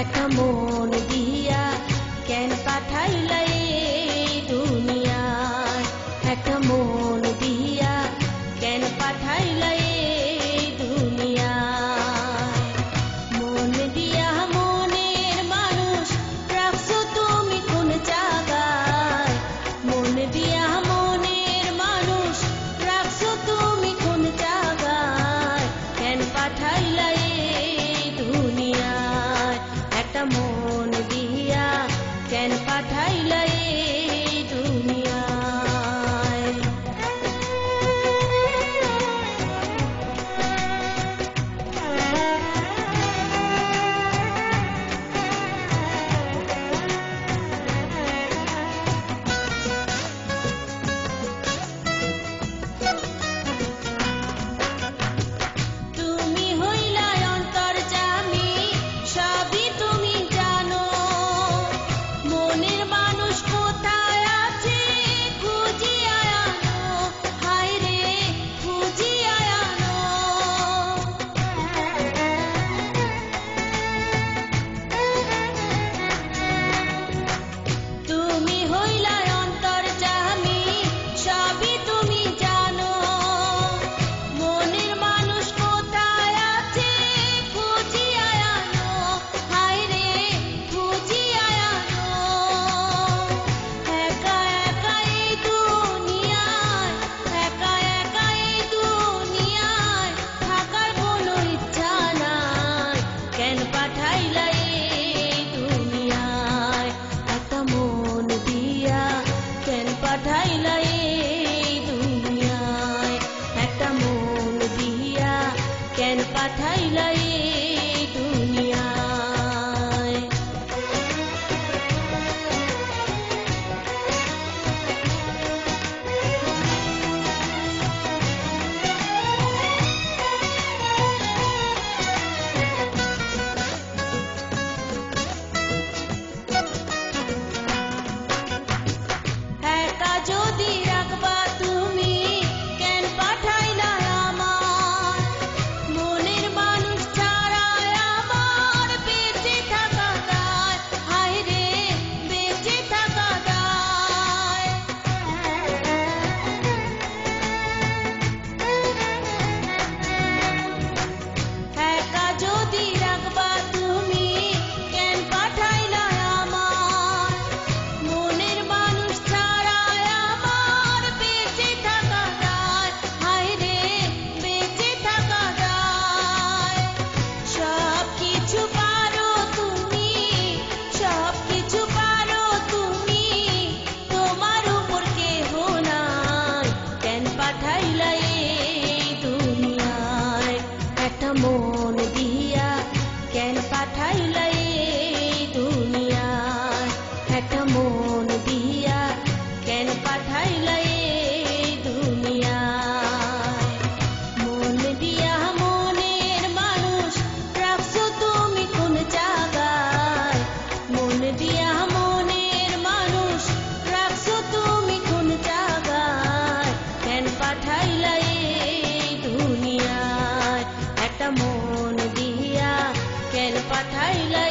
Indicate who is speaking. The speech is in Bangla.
Speaker 1: একটা মন দিয়া কেন পাঠাইলা এই দুনিয়ায়, একটা মন দিয়া কেন পাঠাইলা এই দুনিয়ায়। মন দিয়া মনের মানুষ রাখছো তুমি কোন জায়গায়, মন দিয়া মনের মানুষ রাখছো তুমি কোন জায়গায়, কেন পাঠাইলা এই দুনিয়ায়, একটা মন দিয়া কেন পাঠাইলা এই দুনিয়ায়। তুমি হইলা অন্তর্যামী, সবই তুমি জানো, মনের মানুষ কোথায় আছে খুঁজিয়া আনো, হায় রে খুঁজিয়া আনো। তুমি হইলা অন্তর্যামী, সবই তুমি জানো, মনের মানুষ কোথায় আছে খুঁজিয়া আনো, হায় রে খুঁজিয়া আনো। একা একা এই দুনিয়ায়, একা একা এই দুনিয়ায় থাকার কোনো ইচ্ছা নাই, কেন পাঠাইলা এই দুনিয়ায়, একটা মন দিয়া কেন পাঠাইলা এই দুনিয়ায়, একটা মন দিয়া কেন পাঠাইলা এই দুনিয়ায়। একা যদি রাখবা তুমি কেন পাঠাইলা আমার, মনের মানুষ ছাড়া আমার বেঁচে থাকা দায়, হায় রে বেঁচে থাকা দায়। একা যদি রাখবা তুমি কেন পাঠাইলা আমার, মনের মানুষ ছাড়া আমার বেঁচে থাকা দায়, হায় রে বেঁচে থাকা দায়। সব কিছু পারো তুমি, সব কিছু পারো তুমি, তোমার উপর কেহ নাই, কেন পাঠাইলা এই দুনিয়ায়, একটা মন দিয়া কেন পাঠাইলা এই দুনিয়ায়, একটা মন দিয়া কেন পাঠাইলা এই দুনিয়ায়। মন দিয়া মনের মানুষ রাখছো তুমি কোন জায়গায়, মন দিয়া মনের মানুষ রাখছো তুমি কোন জায়গায়, কেন পাঠাইলা এই দুনিয়ায়, একটা মন দিয়া কেন পাঠাইলা